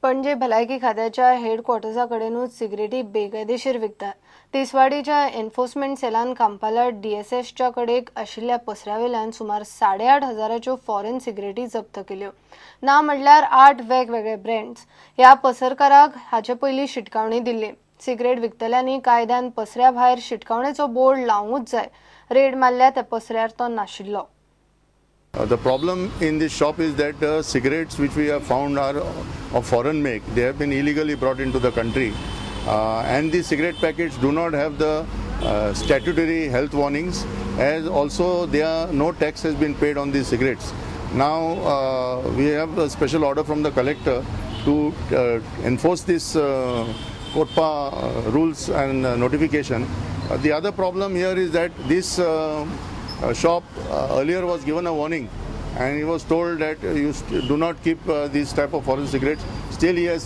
पणजे भलायकी खात्याच्या हेडक्वार्टर्साकडेनूच सिगरेटी बेकायदेशीर विकतात। तिसवाडीच्या एन्फोर्समेंट सेलान कांपाला DSSच्या कडेक आशिल्ल्या पसऱ्यावेल्यान सुमार 8,500 फॉरेन सिगरेटी जप्त केल्यो। ना म्हणल्यार 8 वेगवेगळे ब्रँड्स। ह्या पसरकाराक हाचे पयलीं शिटकावणी दिल्ली। सिगरेट विकतल्यांनी कायद्यान पसऱ्या भायर शिटकावणेचो बोर्ड लावूंच जाय। रेड मारल्या त्या पसऱ्यार तो नाशिल्लो। The problem in this shop is that cigarettes which we have found are of foreign make. They have been illegally brought into the country, and the cigarette packets do not have the statutory health warnings, as also no tax has been paid on these cigarettes. Now we have a special order from the collector to enforce this COTPA rules and notification. The other problem here is that this shop earlier was given a warning, and he was told that you do not keep these type of foreign cigarettes. Still he has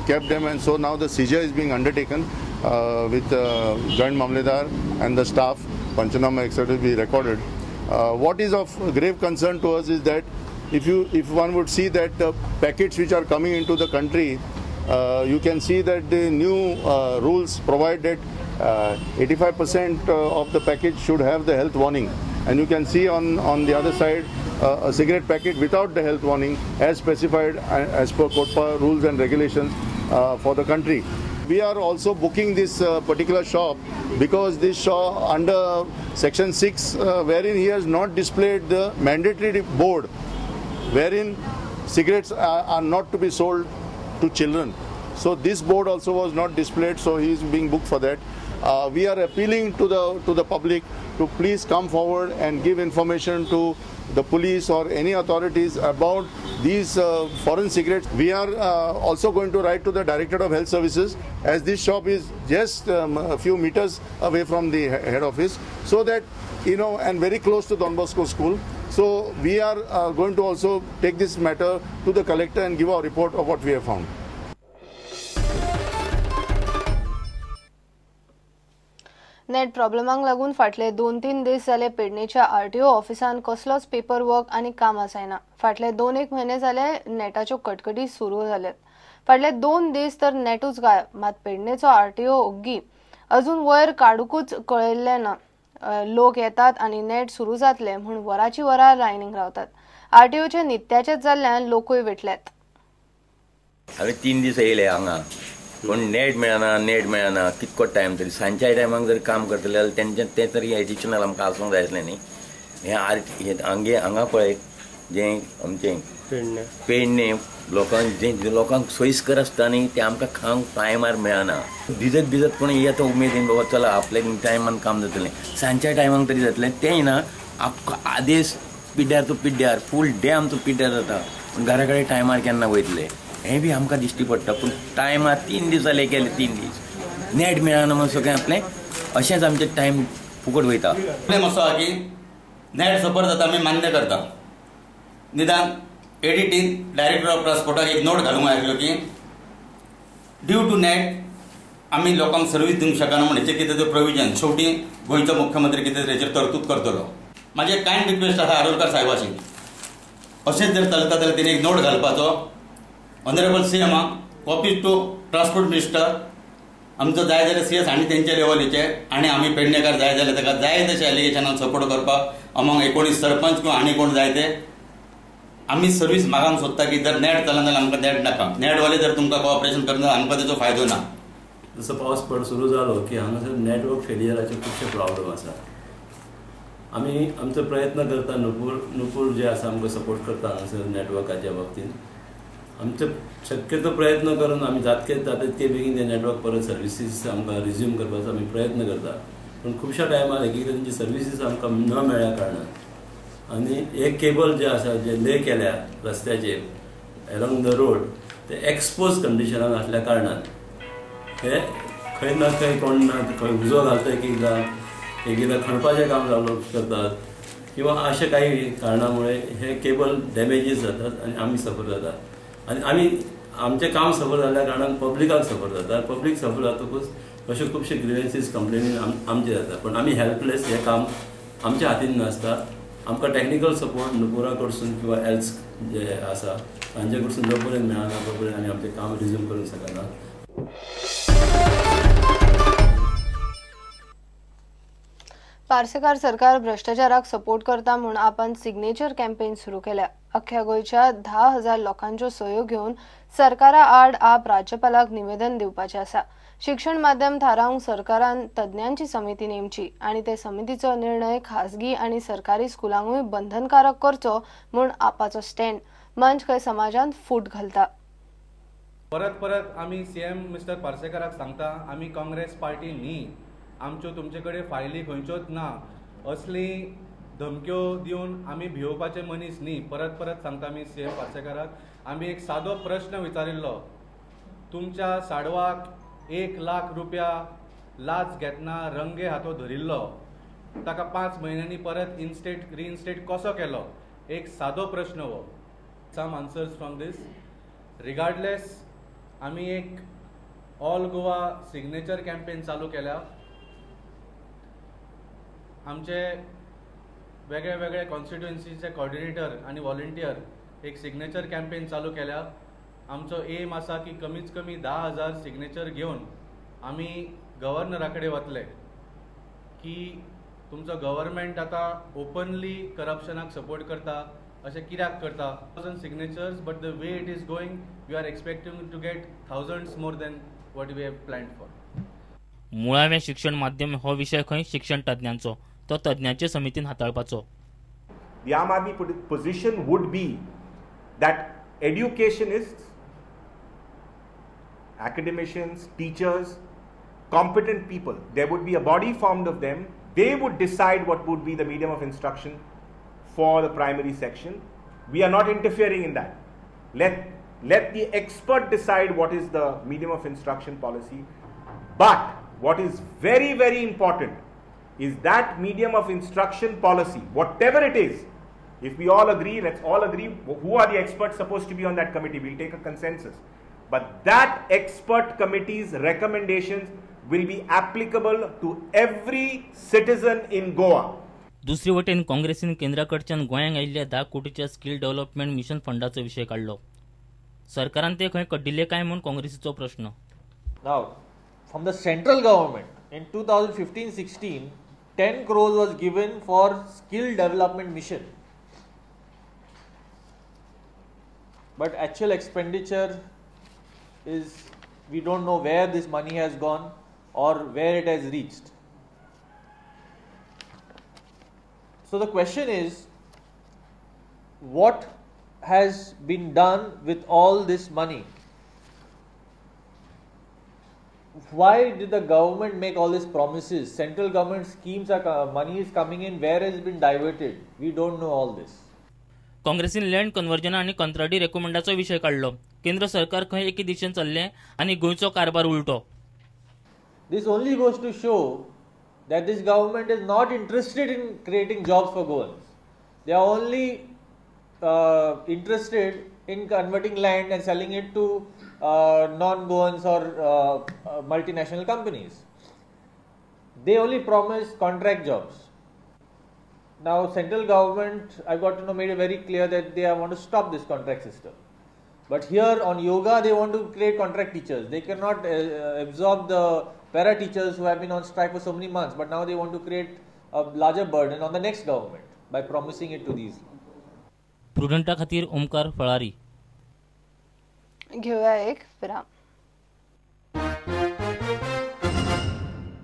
kept them, and so now the seizure is being undertaken with joint Mamledar and the staff. Panchanama etc. will be recorded. What is of grave concern to us is that if one would see that the packets which are coming into the country, you can see that the new rules provide that 85% of the package should have the health warning, and you can see on the other side a cigarette packet without the health warning as specified as per COTPA rules and regulations for the country. We are also booking this particular shop because this shop under section 6 wherein he has not displayed the mandatory board wherein cigarettes are not to be sold to children. So this board also was not displayed, so he is being booked for that. We are appealing to the public to please come forward and give information to the police or any authorities about these foreign cigarettes. We are also going to write to the Directorate of Health Services, as this shop is just a few meters away from the head office, so that and very close to Don Bosco School. So we are going to also take this matter to the collector and give our report of what we have found. Net प्रॉब्लेमांक लागून फाटले 2-3 दीस जाले पेडणेच्या RTO ऑफिसान कसलोच paper work आनी काम आसायना। फाटले 2-1 म्हयने जाले नेटाच्यो कटकटी सुरू जाल्यात। फाटले 2 दीस तर नेटूच गायब। मात पेडणेचो RTO ओग्गी अजून वयर काडूकूच कळयल्ले ना। लोक येतात आनी नेट सुरू जातले म्हूण वराची वरां लायनीक रावतात। RTOचे नित्याचेच जाल्ल्यान लोकूय वेटल्यात। हांवें 3 दीस येयले हांगा, पण नेट मेळना कितको टायम तरी सांजच्या टायमाक जर काम करतले जाल्यार तें तरी एडिशनल आमकां आसूंक जाय आसलें न्ही। हें हांगा पळय जें आमचें पेडणे लोकांक सोयीस्कर आसता न्ही, तें आमकां खावंक टायमार मेळना। भिजत कोणी येता उमेदीन बाबा चला आपल्या टायमान काम जातलें, सांजच्या टायमाक तरी जातलें तें ना। आदेश पिड्ड्यार तो पिड्ड्यार फूल डे आमचो पिड्ड्यार जाता, पूण घरा कडेन टायमार केन्ना वयतले हें बी आमकां दिश्टी पडटा। पूण टायमार 3 दीस जाले गेले 3 दीस नेट मेळना म्हूण सगळें आपलें अशेंच आमचें टायम फुकट वयता। असो आहा की नेट सपोर जाता आमी मान्य करता, निदान एडिटीन डायरेक्टर ऑफ ट्रान्सपोर्टाक एक नोट घालूंक आयलो की ड्यू टू नेट आमी लोकांक सर्वीस दिवंक शकना म्हण हेचें कितें तरी प्रोविजन शेवटी गोंयचो मुख्यमंत्री कितें तरी हेचेर तरतूद करतलो। म्हाजें कायंड रिक्वेस्ट आसा आरोलकार साहेबाची, अशेंच जर चलता जाल्यार तेणी एक नोट घालपाचो ऑनरेबल CMाक, कॉपीज टू ट्रान्सपोर्ट मिनिस्टर, आमचो जाय जाल्यार CS आनी तेंचे लेवलीचे, आनी आमी पेडणेकार जाय जाल्यार ताका जाय तशें एलिगेशनाक सपोर्ट करपाक अमोंग 19 सरपंच किंवा आनी कोण जाय ते आमी सर्वीस मागूंक सोदता की जर नेट चलना जाल्यार आमकां नेट नाका। नेटवाले जर तुमकां कॉपरेशन करना आमकां तेजो फायदो ना। जसो पावस सुरू जालो की हांगासर नेटवर्क फेलियराचे खुबशे प्रॉब्लेम आसा। आमी आमचो प्रयत्न करता, नुपूर जे आसा आमकां सपोर्ट करता हांगासर नेटवर्काच्या बाबतींत। आमचे शक्यतो प्रयत्न करून आमी जाता तितके बेगीन ते नेटवर्क परत सर्विसीस आमकां रिज्यूम करपाचो आमी प्रयत्न करता, पूण खुबश्या टायमार एक तेंची सर्विसीस आमकां न मेळ्ळ्या कारणान आनी एक केबल जे आसा जे ले केल्या रस्त्याचेर एलोंग द रोड ते एक्सपोज कंडिशनान आसल्या कारणान हे खंय ना खंय कोण ना खंय उजो घालता एकदां खणपाचें काम चालू करतात किंवा अशें काही कारणामुळे हे केबल डॅमेजीस जातात आनी आमी सफर जातात। आनी आमी आमचें काम सफर जाल्ल्या कारणान पब्लिकाक सफर जाता। पब्लीक सफर जातकूच अशे खुबशे ग्रिव्हन्सीस कंप्लेनी आमचे जाता, पण आमी हेल्पलेस हें काम आमच्या हातीन नासता। आमकां टॅक्निकल सपोर्ट नुपुरा कडसून किंवा एल्स जे आसा तांचे कडसून जो पर्यंत मेळना तो पर्यंत आमी आमचें काम रिझ्यूम करूंक शकना. पार्सेकार सरकार भ्रष्टाचाराक सपोर्ट करता म्हूण आपण सिग्नेचर कॅम्पेन सुरू केल्या. अख्ख्या गोंयच्या 10,000 लोकांच्यो सयो घेवन सरकारा आड आप राज्यपालाक निवेदन दिवपाचें आसा. शिक्षण माध्यम थारावंक सरकारान तज्ञांची समिती नेमची आणि ते समितीचो निर्णय खासगी आणि सरकारी स्कुलांकूय बंधनकारक करचो म्हूण आपाचो स्टँड. मंच खंय समाजांत फूट घालता. परत आमी सीएम मिस्टर पार्सेकाराक सांगता, आमी काँग्रेस पार्टी न्ही, आमच्यो तुमचे कडेन फायली खंयच्योच ना, असली धमक्यो दिवन आमी भिवपाचे मनीस न्ही. परत सांगता आमी सीएम पार्सेकाराक. आमी एक सादो प्रश्न विचारिल्लो, तुमच्या साडवाक 1 लाख रुपया लाच घेतना रंगे हातो धरिल्लो, ताका 5 म्हयन्यांनी परत रिइन्स्टेट कसो केलो? एक सादो प्रश्न हो. सम आन्सर्स फ्रॉम दीस. रिगार्डलेस आमी एक ऑल गोवा सिग्नेचर कॅम्पेन चालू केल्या. आमचे वेगळे कॉन्स्टिट्युएन्सीचे कोऑर्डिनेटर आणि व्हॉलंटियर एक सिग्नेचर कॅम्पेन चालू केल्या. आमचो एम आसा की कमीत कमी 10,000 सिग्नेचर घेवन आमी गव्हर्नरा कडेन वतले की तुमचो गव्हर्नमेंट आतां ओपनली करप्शनाक सपोर्ट करता अशें कित्याक करता. 1000 signatures, but the way it is going we are expecting to get thousands more than what we have planned for. मुळावें शिक्षण माध्यम हो विशय खंय शिक्षण तज्ञांचो, तो तज्ञांचे समितीन हाताळपाचो. The Aam Aadmi position would be that educationists, academicians, teachers, competent people, there would be a body formed of them. They would decide what would be the medium of instruction for the primary section. We are not interfering in that. Let the expert decide what is the medium of instruction policy. But what is very, very important is that medium of instruction policy, whatever it is, if we all agree, let's all agree who are the experts supposed to be on that committee. We'll take a consensus. But that expert committee's recommendations will be applicable to every citizen in Goa. दुसरी वटेन काँग्रेसीन केंद्राकडच्यान गोंयांक आयिल्ल्या 10 कोटीच्या skill development mission फंडाचो विशय काढलो. सरकारान ते खंय कड्डिल्ले काय म्हूण काँग्रेसीचो प्रश्न. Now, from the central government in 2015-16, 10 crores was given for skill development mission. But actual expenditure is, we don't know where this money has gone or where it has reached. So the question is, what has been done with all this money? Why did the government make all these promises? Central government schemes are, money is coming in, where has it been diverted? We don't know all this. काँग्रेसीन land conversion आणि कंत्राटी रेकमेंडाचो विशय काढलो. केंद्र सरकार खंय एके दिशेन चल्ले आणि गोंयचो कारभार उलटो. This only goes to show that this government is not interested in creating jobs for Goans. They are only interested in converting land and selling it to non-Goans or multinational companies. They only promise contract jobs. Now central government, I got to know, made it very clear that they want to stop this contract system. But here on yoga, they want to create contract teachers. They cannot absorb the para teachers who have been on strike for so many months. But now they want to create a larger burden on the next government by promising it to these. प्रुडंटा खातीर ओमकार फळारी. घेऊया एक विराम.